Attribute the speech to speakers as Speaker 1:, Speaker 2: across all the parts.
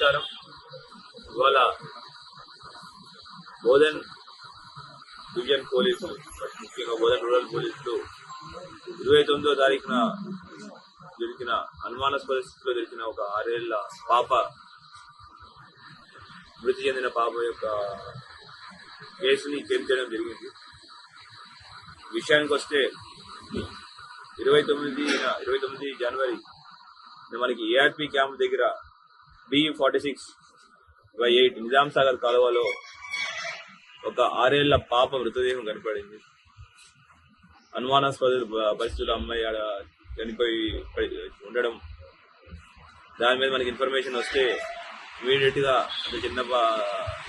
Speaker 1: నమస్కారం. ఇవాళ బోధన్ డివిజన్ పోలీసులు, ముఖ్యంగా బోధన్ రూరల్ పోలీసులు 29వ తారీఖున దొరికిన అనుమానాస్పద స్థితిలో దొరికిన ఒక 6 ఏళ్ల పాప, మృతి చెందిన పాప యొక్క కేసుని చేయడం జరిగింది. విషయానికి వస్తే 29 జనవరి మనకి ఏఆర్పి క్యాంప్ దగ్గర B46/8 నిజాం సాగర్ కాలువలో ఒక 6 ఏళ్ల పాప మృతదేహం కనపడింది. అనుమానాస్పద పరిస్థితుల్లో అమ్మాయి ఆడ చనిపోయి ఉండడం, దాని మీద మనకి ఇన్ఫర్మేషన్ వస్తే ఇమీడియట్ గా అంటే చిన్న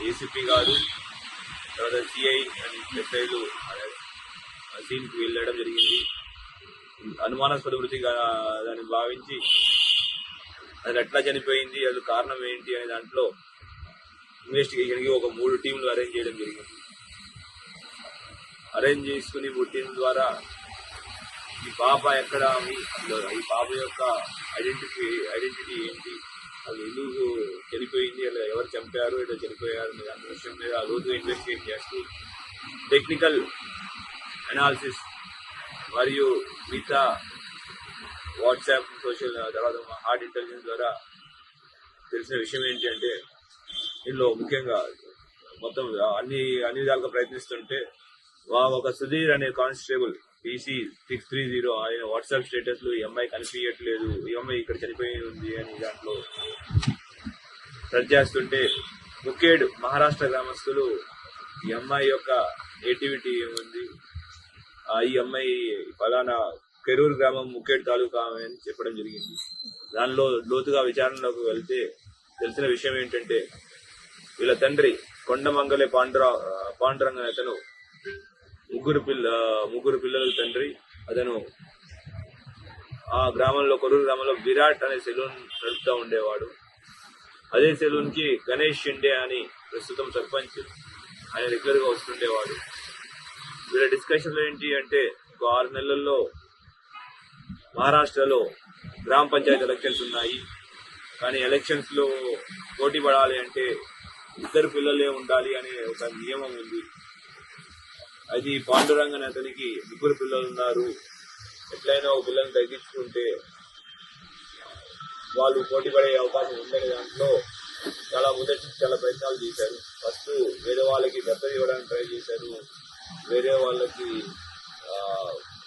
Speaker 1: ఏసీపీ గారు, తర్వాత సిఐ అండ్ ఎస్ఐలు సీన్ కి వెళ్ళడం జరిగింది. అనుమానాస్పద మృతిగా దాన్ని భావించి అది ఎట్లా చనిపోయింది, అది కారణం ఏంటి అనే దాంట్లో ఇన్వెస్టిగేషన్ కి ఒక 3 టీంలు అరేంజ్ చేయడం జరిగింది. అరేంజ్ చేసుకుని 3 టీంల ద్వారా ఈ పాప ఎక్కడ, ఈ పాప యొక్క ఐడెంటిటీ ఏంటి, అది ఎందుకు చనిపోయింది, అలా ఎవరు చంపారు, ఇలా చనిపోయారు అనే విషయం మీద లోతుగా ఇన్వెస్టిగేట్ చేస్తూ టెక్నికల్ అనాలిసిస్ మరియు మిగతా వాట్సాప్, సోషల్, తర్వాత హార్ట్ ఇంటెలిజెన్స్ ద్వారా తెలిసిన విషయం ఏంటి అంటే, ఇందులో ముఖ్యంగా మొత్తం అన్ని విధాలుగా ప్రయత్నిస్తుంటే ఒక సుధీర్ అనే కానిస్టేబుల్ PC630 ఆయన వాట్సాప్ స్టేటస్ లో ఈ అమ్మాయి కనిపించట్లేదు, ఈ అమ్మాయి ఇక్కడ చనిపోయి ఉంది అని దాంట్లో సెర్చ్ చేస్తుంటే ముఖేడ్ మహారాష్ట్ర గ్రామస్తులు ఈ అమ్మాయి యొక్క నేటివిటీ ఏముంది, ఈ అమ్మాయి ఫలానా కెరూర్ గ్రామం ముఖేడ్ తాలూకా అని చెప్పడం జరిగింది. దానిలో లోతుగా విచారణలోకి వెళ్తే తెలిసిన విషయం ఏంటంటే, వీళ్ళ తండ్రి కొండమంగళే పాండురంగ అతను ముగ్గురు పిల్లల తండ్రి. అతను ఆ గ్రామంలో, కొరూరు గ్రామంలో విరాట్ అనే సెలూన్ నడుపుతూ ఉండేవాడు. అదే సెలూన్ కి గణేష్ షిండే అని ప్రస్తుతం సర్పంచ్, ఆయన రెగ్యులర్ గా వస్తుండేవాడు. వీళ్ళ డిస్కషన్లు ఏంటి అంటే, ఒక 6 నెలల్లో మహారాష్ట్రలో గ్రామ పంచాయతీ ఎలక్షన్స్ ఉన్నాయి, కానీ ఎలక్షన్స్ లో పోటీ పడాలి అంటే 2 పిల్లలే ఉండాలి అనే ఒక నియమం ఉంది. అది పాండురంగన్ అతనికి 3 పిల్లలు ఉన్నారు, ఎట్లయినా ఒక పిల్లల్ని తగ్గించుకుంటే వాళ్ళు పోటీ పడే అవకాశం ఉందనే దాంట్లో చాలా ప్రయత్నాలు చేశారు. ఫస్ట్ వేరే వాళ్ళకి దత్తత ఇవ్వడానికి ట్రై చేశారు, వేరే వాళ్ళ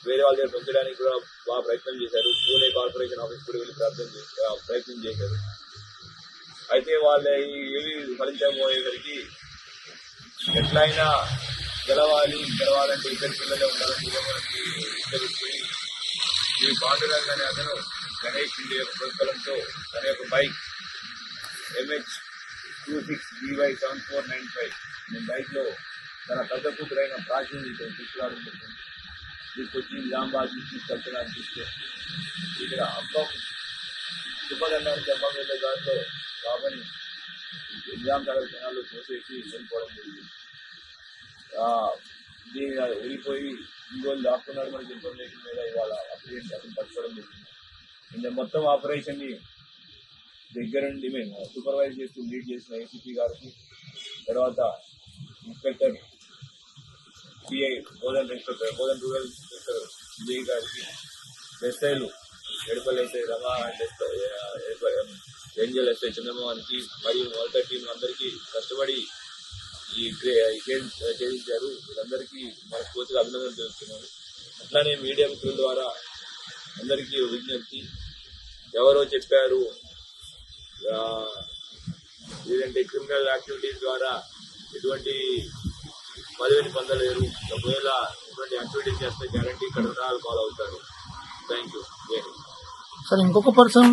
Speaker 1: దగ్గర పెంచడానికి కూడా బాగా ప్రయత్నం చేశారు. పూణే కార్పొరేషన్ ఆఫీస్ కూడా వెళ్ళి ప్రయత్నం చేశారు. అయితే వాళ్ళ ఏవి ఫలించబోయేసరికి ఎట్లయినా గెలవాలంటే 2 పిల్లలే ఉండాలని మనకి తెలుసుకుని ఈ పాండురంగ అనే అతను గణేష్ ఇండి యొక్క ప్రోత్సాహంతో తన యొక్క బైక్ MH26BY7495 బైక్ లో తన పెద్ద కూతురైన ప్రాచీన తీసుకురావడం జరిగింది. తీసుకొచ్చి నిజామాబాద్ తీసుకెళ్తున్నాను. ఇక్కడ అబ్బం శుభదండానికి అమ్మం వెళ్ళే దాంట్లో బాబాని నిజాం సాగర్ జనాలు తోసేసి వెళ్ళిపోవడం జరిగింది. దీని వెళ్ళిపోయి ఇంకోళ్ళు దాక్కున్నాడు మనకి ఇన్ఫర్మేషన్ మీద ఇవాళ అతను పట్టుకోవడం జరిగింది. ఇంకా మొత్తం ఆపరేషన్ ని దగ్గరుండి మేము సూపర్వైజ్ చేస్తూ లీడ్ చేసిన ఏసీపీ గారికి, తర్వాత inspector CI Bodhan rural inspector Vijay గారికి, ఎస్ఐలు Edapal SI Rama and Angel SI చంద్రమోహన్కి మరియు మొదట టీం అందరికీ కష్టపడి ఈ కేసు ఛేదించారు. వీళ్ళందరికీ మనస్ఫూర్తిగా అభినందనలు తెలుపుతున్నాను. అట్లానే మీడియా మిత్రుల ద్వారా అందరికీ విజ్ఞప్తి, ఎవరో చెప్పారు లేదంటే క్రిమినల్ యాక్టివిటీస్ ద్వారా ఎటువంటి పదవిని పొందలేరు, ఒకవేళ ఎటువంటి యాక్టివిటీస్ చేస్తే గ్యారంటీ కఠినాలు ఫాలో అవుతారు. Thank you.
Speaker 2: సార్ ఇంకొక పర్సన్